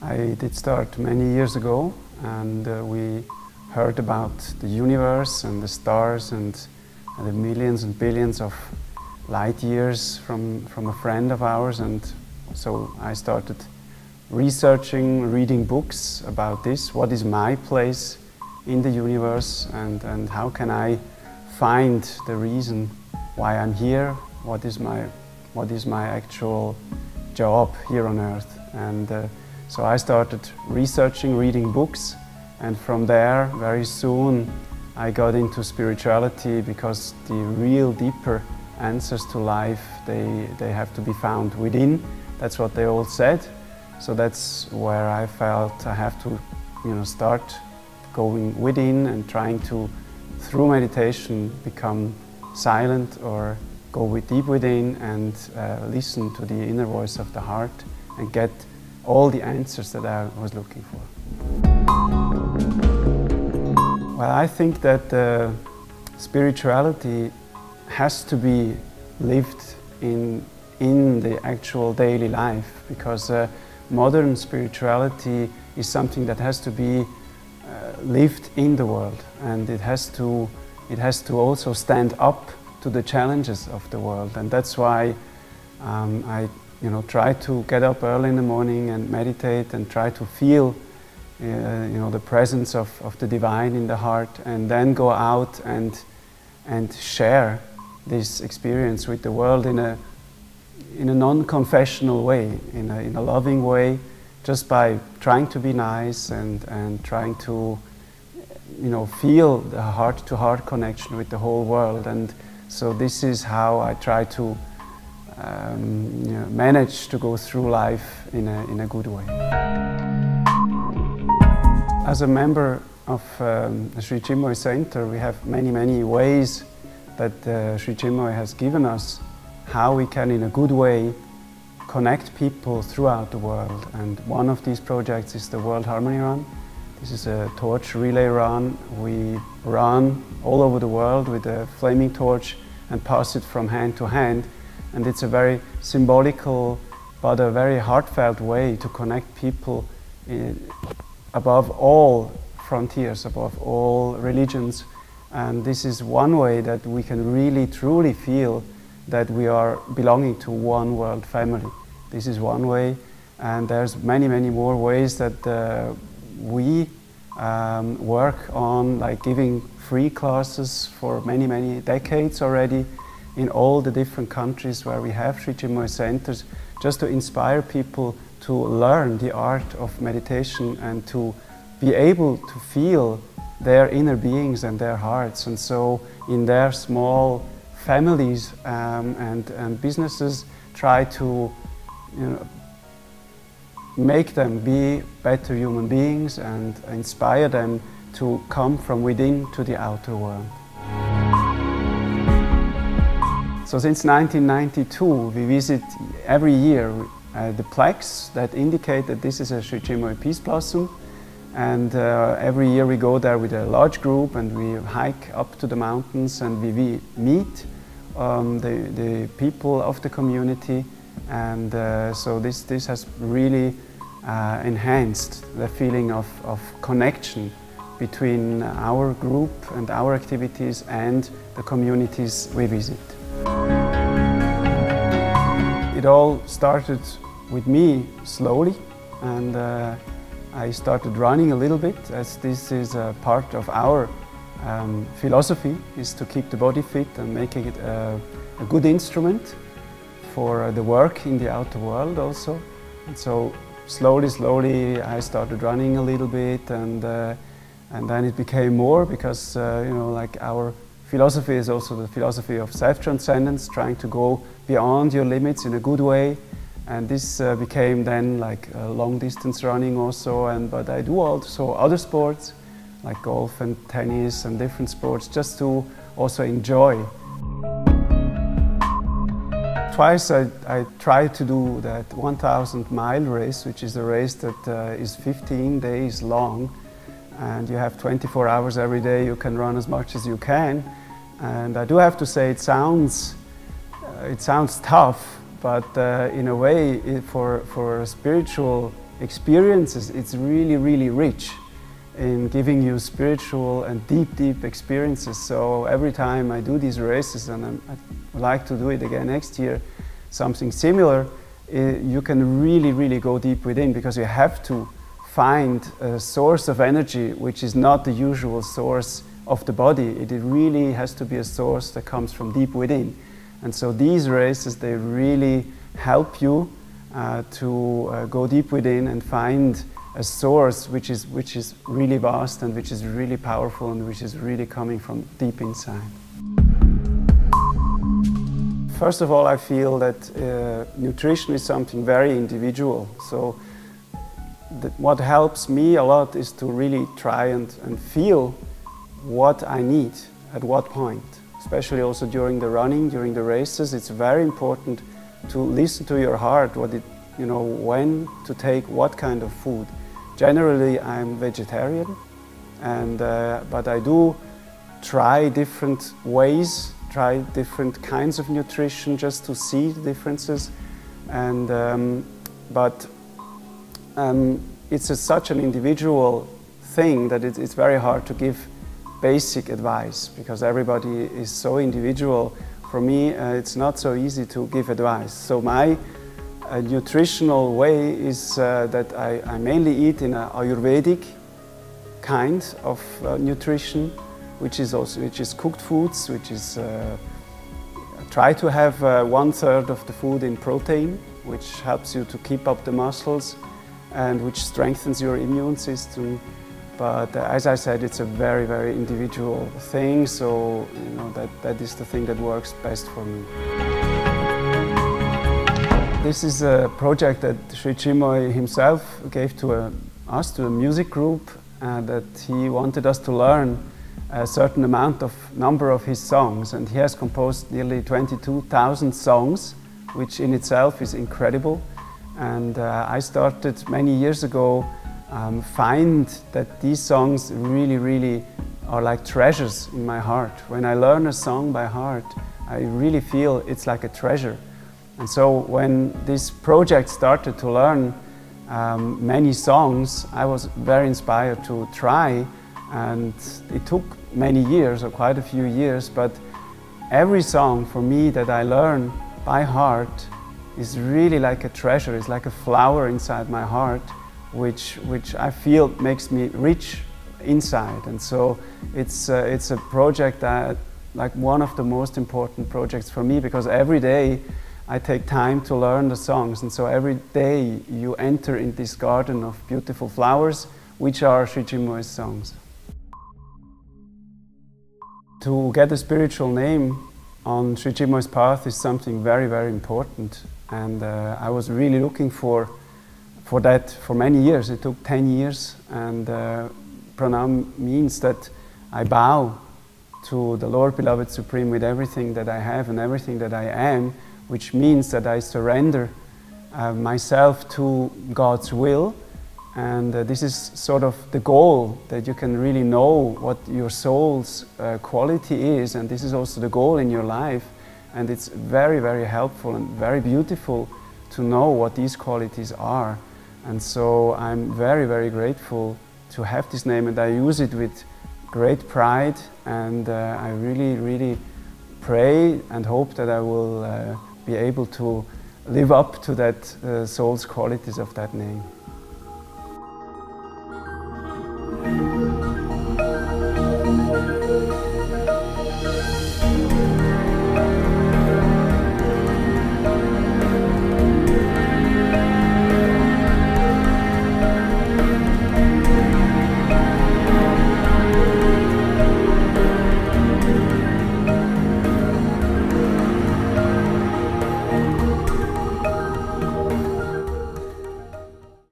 I did start many years ago, and we heard about the universe and the stars and the millions and billions of light years from a friend of ours, and so I started researching, reading books about this. What is my place in the universe, and how can I find the reason why I'm here? What is my actual job here on earth? And so I started researching, reading books, and from there very soon I got into spirituality, because the real deeper answers to life, they have to be found within. That's what they all said. So that's where I felt I have to start going within and trying to, through meditation, become silent or go deep within and listen to the inner voice of the heart and get all the answers that I was looking for. Well, I think that spirituality has to be lived in the actual daily life, because modern spirituality is something that has to be lived in the world, and it has to also stand up to the challenges of the world. And that's why I try to get up early in the morning and meditate and try to feel the presence of the divine in the heart, and then go out and share this experience with the world in a non-confessional way, in a loving way, just by trying to be nice and trying to feel the heart-to-heart connection with the whole world. And so this is how I try to manage to go through life in a good way. As a member of the Sri Chinmoy Center, we have many ways that Sri Chinmoy has given us how we can, in a good way, connect people throughout the world. And one of these projects is the World Harmony Run. This is a torch relay run. We run all over the world with a flaming torch and pass it from hand to hand. And it's a very symbolical but a very heartfelt way to connect people above all frontiers, above all religions. And this is one way that we can really truly feel that we are belonging to one world family. This is one way, and there's many more ways that we work on, like giving free classes for many decades already in all the different countries where we have Sri Chinmoy centers, just to inspire people to learn the art of meditation and to be able to feel their inner beings and their hearts. And so in their small families and businesses, try to make them be better human beings and inspire them to come from within to the outer world. So since 1992 we visit every year the plaques that indicate that this is a Sri Chinmoy Peace Blossom, and every year we go there with a large group and we hike up to the mountains and we meet the people of the community, and so this has really enhanced the feeling of connection between our group and our activities and the communities we visit. It all started with me slowly, and I started running a little bit, as this is a part of our philosophy, is to keep the body fit and making it a good instrument for the work in the outer world also. And so slowly I started running a little bit, and then it became more, because like our philosophy is also the philosophy of self-transcendence, trying to go beyond your limits in a good way. And this became then like long distance running also, but I do also other sports like golf and tennis and different sports, just to also enjoy. Twice I tried to do that 1,000-mile race, which is a race that is 15 days long, and you have 24 hours every day. You can run as much as you can, and I do have to say it sounds tough, but in a way, for a spiritual experiences. It's really, really rich in giving you spiritual and deep experiences. So every time I do these races, and I would like to do it again next year, something similar, you can really go deep within, because you have to find a source of energy which is not the usual source of the body. It really has to be a source that comes from deep within. And so these races, they really help you to go deep within and find a source which is really vast and which is really powerful and which is really coming from deep inside. First of all, I feel that nutrition is something very individual. So what helps me a lot is to really try and feel what I need at what point. Especially also during the running, during the races, it's very important to listen to your heart, when to take what kind of food. Generally, I'm vegetarian, but I do try different ways, try different kinds of nutrition just to see the differences. But it's such an individual thing that it's very hard to give basic advice, because everybody is so individual. For me, it's not so easy to give advice. So my nutritional way is that I mainly eat in an Ayurvedic kind of nutrition, which is cooked foods, which is try to have 1/3 of the food in protein, which helps you to keep up the muscles and which strengthens your immune system. But as I said, it's a very individual thing, so that is the thing that works best for me. This is a project that Sri Chinmoy himself gave to us, to a music group, that he wanted us to learn a certain number of his songs, and he has composed nearly 22,000 songs, which in itself is incredible. And I started many years ago find that these songs really are like treasures in my heart. When I learn a song by heart, I really feel it's like a treasure. And so when this project started to learn many songs, I was very inspired to try, and it took many years, or quite a few years, but every song for me that I learn by heart is really like a treasure. It's like a flower inside my heart, which I feel makes me rich inside. And so it's a project that, like, one of the most important projects for me, because every day I take time to learn the songs, and so every day you enter in this garden of beautiful flowers, which are Sri Chinmoy's songs. To get a spiritual name on Sri Chinmoy's path is something very important, and I was really looking for that for many years. It took 10 years, and Pranam means that I bow to the Lord Beloved Supreme with everything that I have and everything that I am, which means that I surrender myself to God's will. And this is sort of the goal, that you can really know what your soul's quality is, and this is also the goal in your life. And it's very helpful and very beautiful to know what these qualities are. And so I'm very grateful to have this name, and I use it with great pride, and I really pray and hope that I will be able to live up to that soul's qualities of that name.